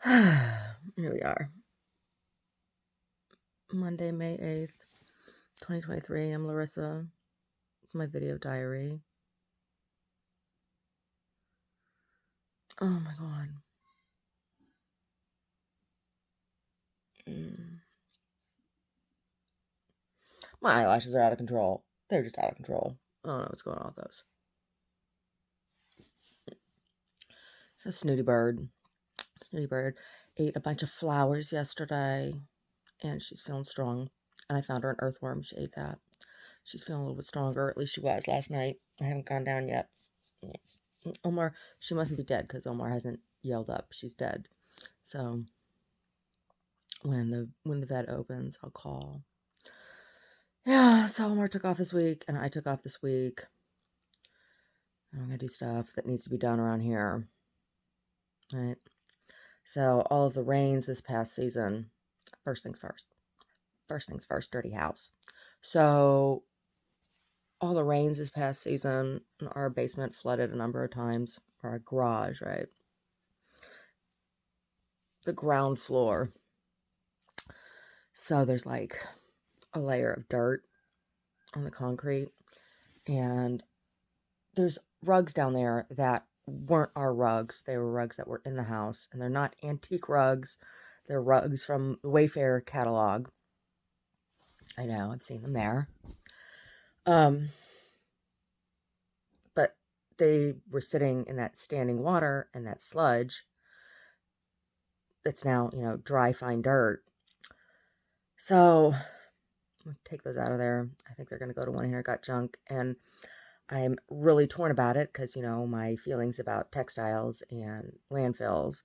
Here we are. Monday, May 8th, 2023. I'm Larissa. It's my video diary. Oh my god. My eyelashes are out of control. They're just out of control. I don't know what's going on with those. So Snooty Bird ate a bunch of flowers yesterday, and she's feeling strong. And I found her an earthworm. She ate that. She's feeling a little bit stronger. At least she was last night. I haven't gone down yet. Omar, she mustn't be dead because Omar hasn't yelled up. She's dead. So when the vet opens, I'll call. Yeah, so Omar took off this week, and I took off this week. I'm gonna do stuff that needs to be done around here. Right. So all of the rains this past season, first things first, dirty house. So all the rains this past season, our basement flooded a number of times, or our garage, right? The ground floor. So there's like a layer of dirt on the concrete, and there's rugs down there that weren't our rugs. They were rugs that were in the house, and they're not antique rugs. They're rugs from the Wayfair catalog. I know, I've seen them there. But they were sitting in that standing water and that sludge that's now, dry, fine dirt. So I'm take those out of there. I think they're going to go to one here got junk, and I'm really torn about it because, my feelings about textiles and landfills,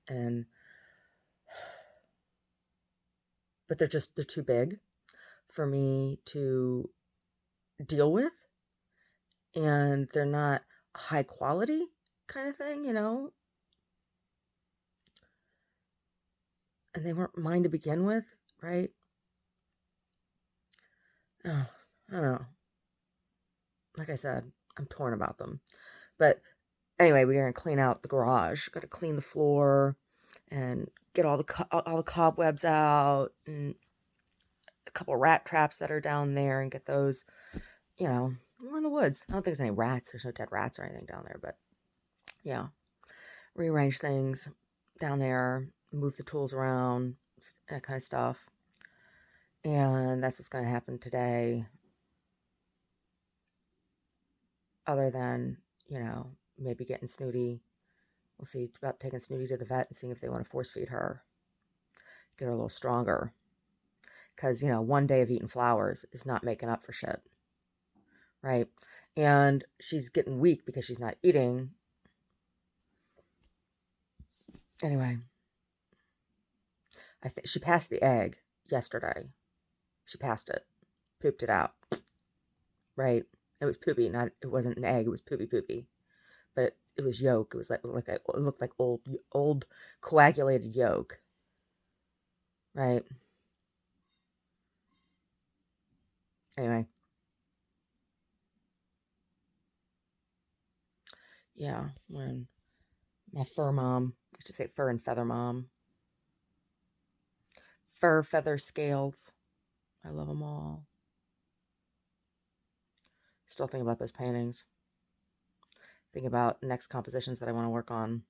but they're too big for me to deal with, and they're not high quality kind of thing, and they weren't mine to begin with, right? Oh, I don't know. Like I said, I'm torn about them. But anyway, we're going to clean out the garage. Got to clean the floor and get all the cobwebs out, and a couple rat traps that are down there, and get those, we're in the woods. I don't think there's any rats. There's no dead rats or anything down there, but yeah, rearrange things down there, move the tools around, that kind of stuff. And that's what's going to happen today. Other than, maybe getting Snooty. We'll see about taking Snooty to the vet and seeing if they want to force feed her. Get her a little stronger. Because, one day of eating flowers is not making up for shit. Right? And she's getting weak because she's not eating. Anyway. I think she passed the egg yesterday. She passed it. Pooped it out. Right? It was poopy. It wasn't an egg. It was poopy. But it was yolk. It was it looked like old coagulated yolk. Right? Anyway. Yeah, when my fur mom, I should say fur and feather mom. Fur, feather, scales. I love them all. Still thinking about those paintings. Thinking about next compositions that I want to work on.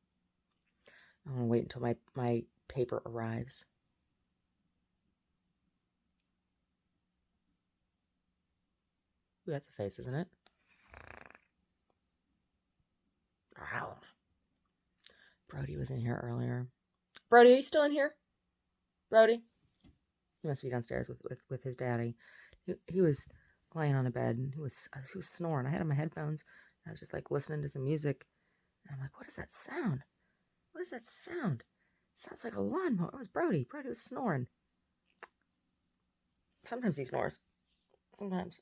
I want to wait until my paper arrives. Ooh, that's a face, isn't it? Wow. Brody was in here earlier. Brody, are you still in here? Brody? He must be downstairs with his daddy. He was laying on a bed, and he was snoring. I had on my headphones. I was just like listening to some music. And I'm like, what is that sound? What is that sound? It sounds like a lawnmower. It was Brody. Brody was snoring. Sometimes he snores. Sometimes.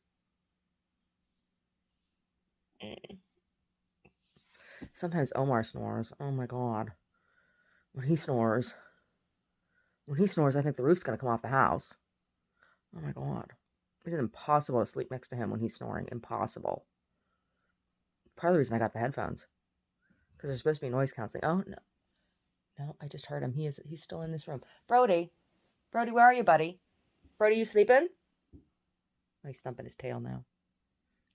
Sometimes Omar snores. Oh my god. When he snores, I think the roof's going to come off the house. Oh my god. It is impossible to sleep next to him when he's snoring. Impossible. Part of the reason I got the headphones. Because there's supposed to be noise counseling. Oh, no. No, I just heard him. He's still in this room. Brody. Brody, where are you, buddy? Brody, you sleeping? Oh, he's thumping his tail now.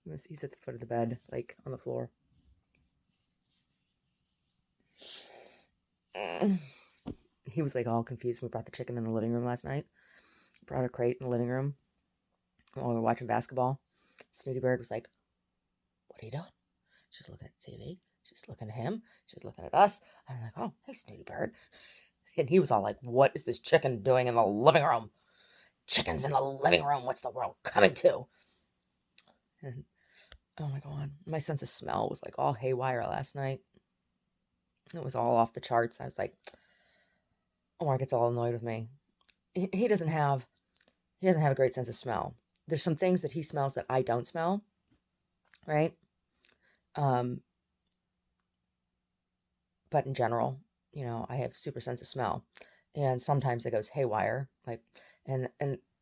He's at the foot of the bed, like on the floor. He was like all confused. We brought the chicken in the living room last night. Brought a crate in the living room while we were watching basketball. Snooty Bird was like, "What are you doing?" She's looking at TV. She's looking at him. She's looking at us. I was like, "Oh, hey, Snooty Bird." And he was all like, "What is this chicken doing in the living room? Chicken's in the living room. What's the world coming to?" And oh my God, my sense of smell was like all haywire last night. It was all off the charts. I was like, Mark gets all annoyed with me. He doesn't have a great sense of smell. There's some things that he smells that I don't smell, right? But in general, I have super sense of smell, and sometimes it goes haywire, like, and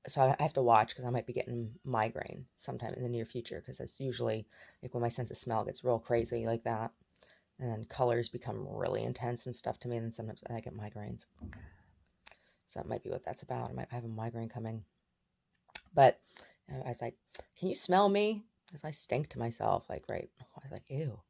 so I have to watch because I might be getting migraine sometime in the near future because it's usually like when my sense of smell gets real crazy like that, and then colors become really intense and stuff to me, and then sometimes I get migraines. So that might be what that's about. I might have a migraine coming. But I was like, "Can you smell me?" Because I stink to myself. Like, right. I was like, "Ew."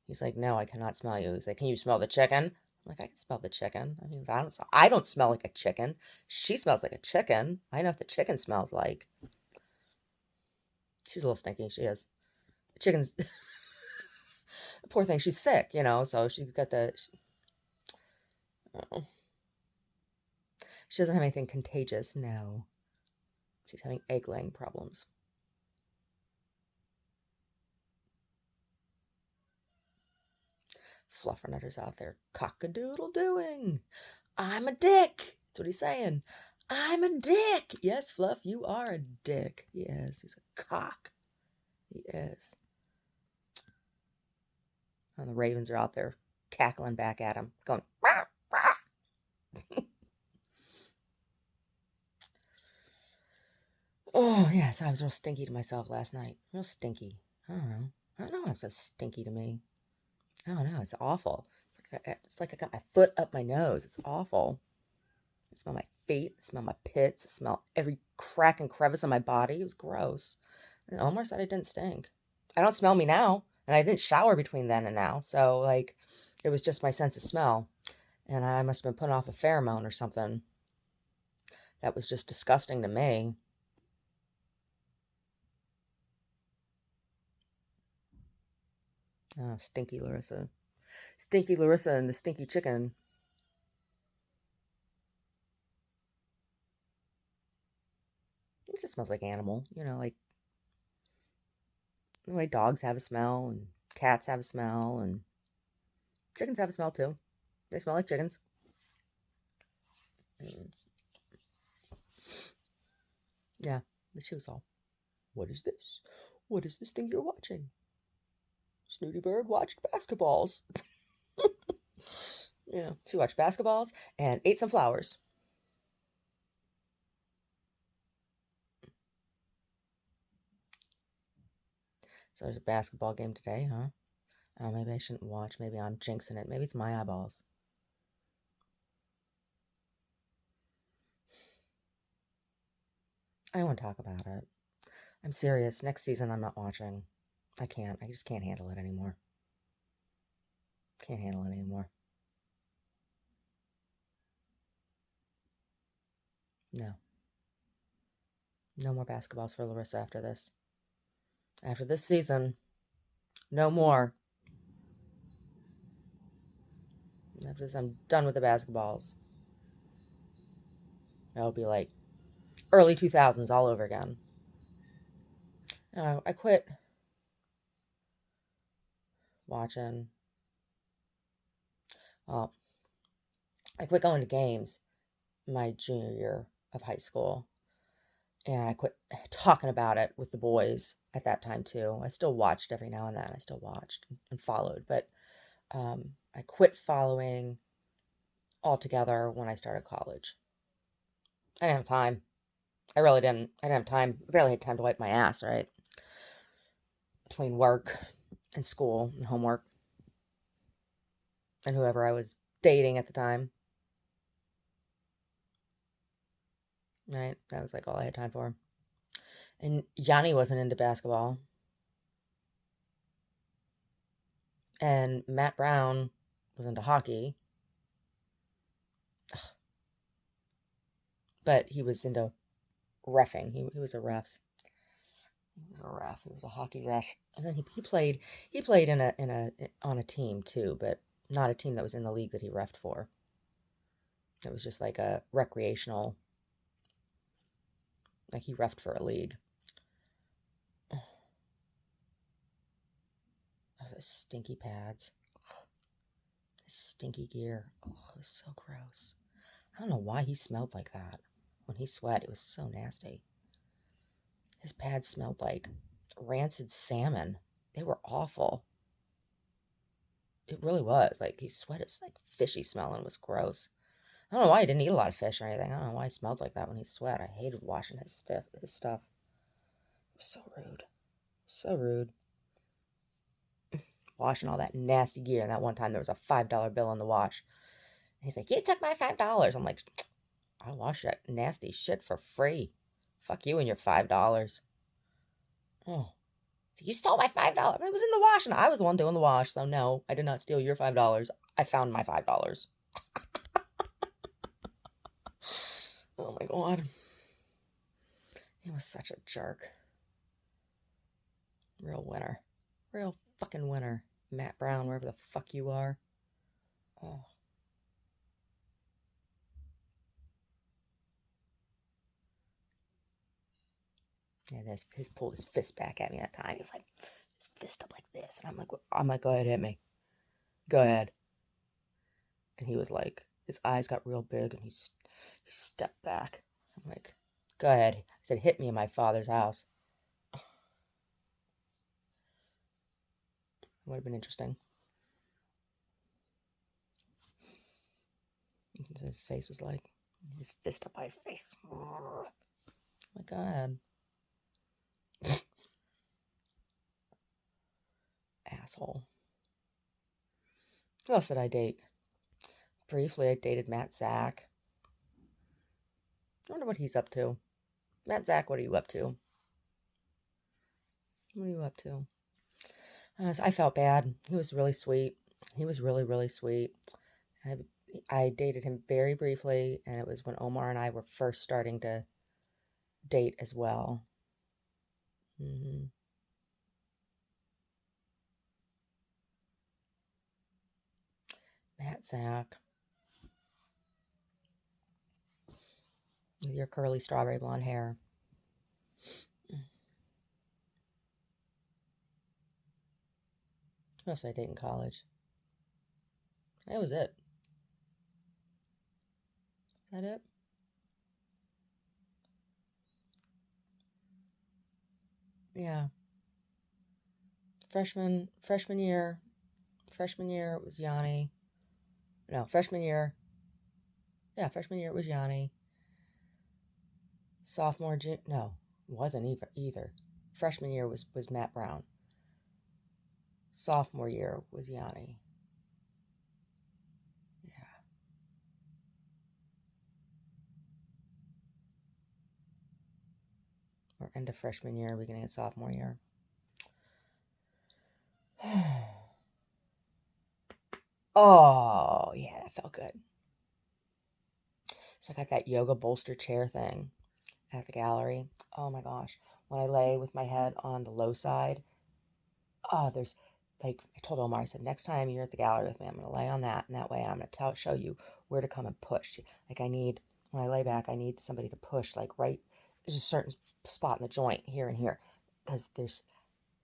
He's like, "No, I cannot smell you." He's like, "Can you smell the chicken?" I'm like, "I can smell the chicken. I mean, I don't smell like a chicken. She smells like a chicken. I know what the chicken smells like." She's a little stinky. She is. The chicken's, poor thing, she's sick, so she's got oh, she doesn't have anything contagious. No. She's having egg laying problems. Fluffernutter's out there cock-a-doodle-doing. "I'm a dick." That's what he's saying. "I'm a dick." Yes, Fluff, you are a dick. He is. He's a cock. He is. And the ravens are out there cackling back at him, going, "Rah, rah." Oh, yes, I was real stinky to myself last night. Real stinky. I don't know. I don't know why I'm so stinky to me. I don't know. It's awful. It's like I got my foot up my nose. It's awful. I smell my feet. I smell my pits. I smell every crack and crevice on my body. It was gross. And Omar said I didn't stink. I don't smell me now. And I didn't shower between then and now. So, like, it was just my sense of smell. And I must have been putting off a pheromone or something. That was just disgusting to me. Oh, stinky Larissa. Stinky Larissa and the stinky chicken. It just smells like animal. Like the way dogs have a smell and cats have a smell and chickens have a smell too. They smell like chickens. Yeah, but she was all, "What is this? What is this thing you're watching?" Snooty Bird watched basketballs. Yeah, she watched basketballs and ate some flowers. So there's a basketball game today, huh? Oh, maybe I shouldn't watch. Maybe I'm jinxing it. Maybe it's my eyeballs. I don't want to talk about it. I'm serious. Next season, I'm not watching. I can't. I just can't handle it anymore. Can't handle it anymore. No. No more basketballs for Larissa after this. After this season, no more. After this, I'm done with the basketballs. It'll be like early 2000s all over again. I quit watching. Well, I quit going to games my junior year of high school. And I quit talking about it with the boys at that time too. I still watched every now and then. I still watched and followed, but I quit following altogether when I started college. I didn't have time. I really didn't. I didn't have time. I barely had time to wipe my ass, right? Between work and school and homework and whoever I was dating at the time. Right? That was like all I had time for. And Yanni wasn't into basketball. And Matt Brown was into hockey. But he was into reffing. He was a ref. He was a ref. He was a hockey ref. And then he played on a team too, but not a team that was in the league that he refed for. It was just like a recreational, like he refed for a league. Those stinky pads. Stinky gear. Oh, it was so gross. I don't know why he smelled like that. When he sweat, it was so nasty. His pads smelled like rancid salmon. They were awful. It really was. Like, he sweat. It was like fishy smelling. It was gross. I don't know why he didn't eat a lot of fish or anything. I don't know why he smelled like that when he sweat. I hated washing his stuff. It was so rude. So rude. Washing all that nasty gear. And that one time there was a $5 bill in the wash. And he's like, "You took my $5." I'm like, "I wash that nasty shit for free. Fuck you and your $5. Oh. You stole my $5. It was in the wash, and I was the one doing the wash, so no, I did not steal your $5. I found my $5. Oh my god. He was such a jerk. Real winner. Real fucking winner. Matt Brown, wherever the fuck you are. Oh. And his pulled his fist back at me that time. He was like, his fist up like this. And I'm like, go ahead, hit me. Go ahead. And he was like, his eyes got real big and he stepped back. I'm like, go ahead. I said, hit me in my father's house. Would have been interesting. So his face was like, his fist up by his face. Oh my god. Asshole. Who else did I date? Briefly, I dated Matt Zach. I wonder what he's up to. Matt Zach, what are you up to? What are you up to? I felt bad. He was really sweet. He was really, really sweet. I dated him very briefly, and it was when Omar and I were first starting to date as well. Mm-hmm. Matt Zach. With your curly strawberry blonde hair. Who else did I date in college? That was it. Is that it? Yeah. Freshman year it was Yanni. No, freshman year it was Yanni. Sophomore, no, it wasn't either. Freshman year was Matt Brown. Sophomore year was Yanni. Yeah. Or end of freshman year, beginning of sophomore year. Oh, yeah, that felt good. So I got that yoga bolster chair thing at the gallery. Oh my gosh. When I lay with my head on the low side, there's like, I told Omar, I said, next time you're at the gallery with me, I'm going to lay on that, and that way I'm going to show you where to come and push. Like, when I lay back, I need somebody to push, like, right, there's a certain spot in the joint here and here, because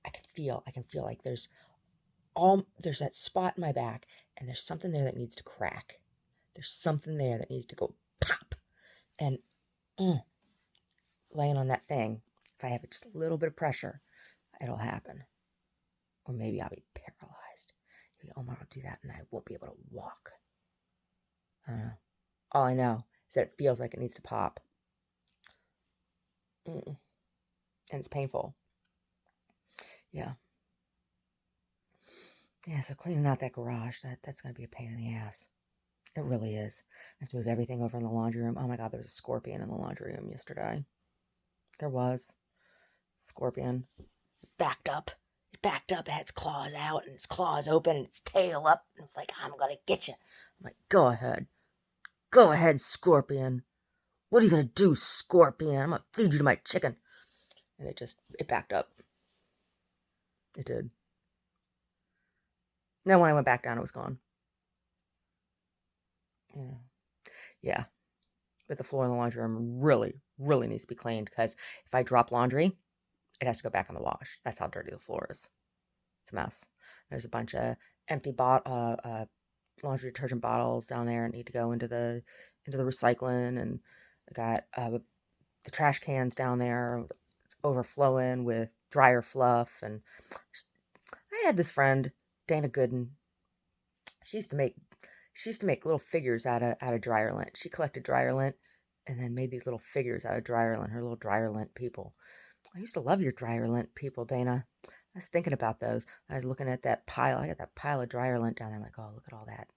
I can feel like there's that spot in my back, and there's something there that needs to crack. There's something there that needs to go pop. And laying on that thing, if I have just a little bit of pressure, it'll happen. Or maybe I'll be paralyzed. Maybe Omar will do that and I won't be able to walk. I don't know. All I know is that it feels like it needs to pop. And it's painful. Yeah. Yeah, so cleaning out that garage, that's going to be a pain in the ass. It really is. I have to move everything over in the laundry room. Oh my God, there was a scorpion in the laundry room yesterday. There was. Scorpion. Backed up. It backed up. It had its claws out and its claws open and its tail up. And it was like, I'm going to get you. I'm like, go ahead. Go ahead, scorpion. What are you going to do, scorpion? I'm going to feed you to my chicken. And it backed up. It did. Then when I went back down, it was gone. Yeah. Yeah. But the floor in the laundry room really, really needs to be cleaned because if I drop laundry, it has to go back in the wash. That's how dirty the floor is. It's a mess. There's a bunch of empty laundry detergent bottles down there and need to go into the recycling, and I got the trash cans down there. It's overflowing with dryer fluff, and I had this friend, Dana Gooden. She used to make little figures out of dryer lint. She collected dryer lint and then made these little figures out of dryer lint. Her little dryer lint people. I used to love your dryer lint people, Dana. I was thinking about those. I was looking at that pile. I got that pile of dryer lint down there. I'm like, oh, look at all that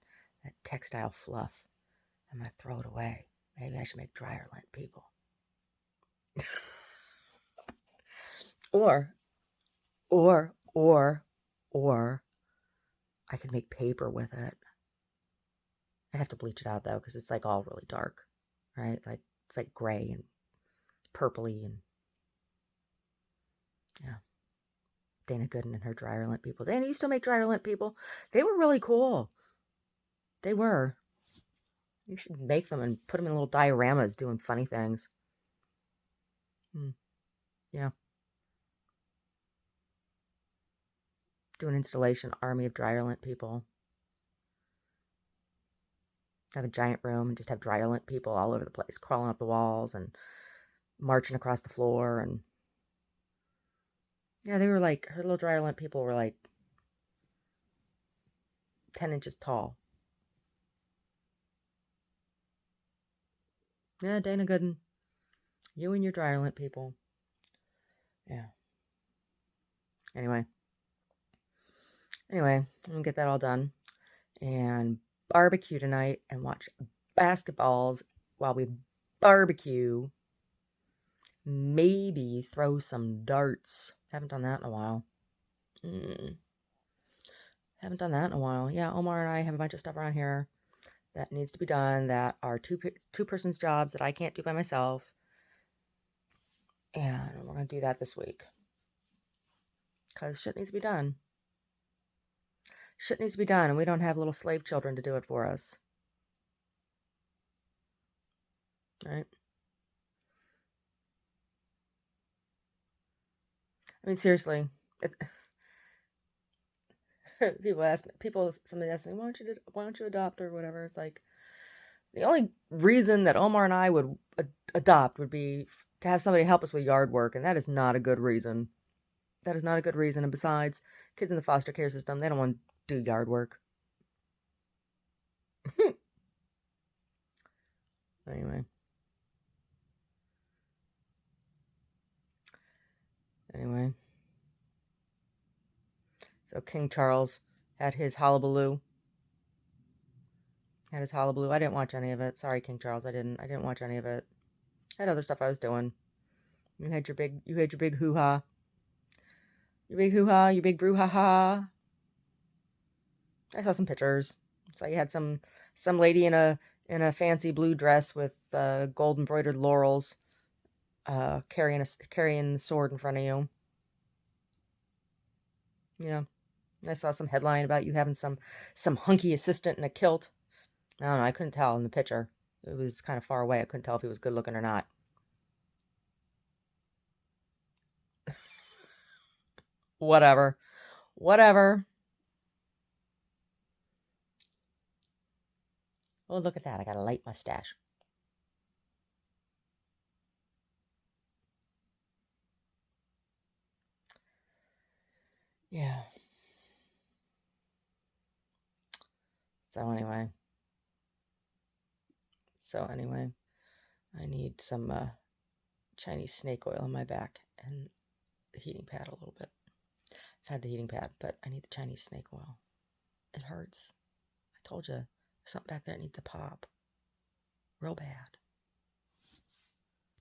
textile fluff. I'm going to throw it away. Maybe I should make dryer lint people. or I could make paper with it. I'd have to bleach it out, though, because it's like all really dark, right? Like it's like gray and purpley and yeah. Dana Gooden and her dryer lint people. Dana, you still make dryer lint people? They were really cool. They were. You should make them and put them in little dioramas doing funny things. Yeah. Do an installation army of dryer lint people. Have a giant room and just have dryer lint people all over the place, crawling up the walls and marching across the floor. And yeah, they were like, her little dryer lint people were like 10 inches tall. Yeah, Dana Gooden. You and your dryer lint people. Yeah. Anyway, I'm going to get that all done and barbecue tonight and watch basketballs while we barbecue. Maybe throw some darts. Haven't done that in a while. Haven't done that in a while. Yeah, Omar and I have a bunch of stuff around here that needs to be done that are two-person's jobs that I can't do by myself. And we're going to do that this week. Because shit needs to be done. Shit needs to be done, and we don't have little slave children to do it for us. Right? I mean, seriously. Somebody asked me, why don't you adopt or whatever? It's like, the only reason that Omar and I would adopt would be to have somebody help us with yard work, and that is not a good reason. That is not a good reason. And besides, kids in the foster care system, they don't want to do yard work. Anyway. So King Charles had his hullabaloo. I didn't watch any of it. Sorry, King Charles. I didn't watch any of it. I had other stuff I was doing. You had your big hoo-ha. Your big hoo-ha, your big brouhaha. I saw some pictures. So you had some lady in a fancy blue dress with gold embroidered laurels, carrying the sword in front of you. Yeah. I saw some headline about you having some hunky assistant in a kilt. I don't know. I couldn't tell in the picture. It was kind of far away. I couldn't tell if he was good looking or not. Whatever. Oh, look at that. I got a light mustache. Yeah. So anyway, I need some Chinese snake oil on my back and the heating pad a little bit. I've had the heating pad, but I need the Chinese snake oil. It hurts. I told you. Something back there needs to pop real bad.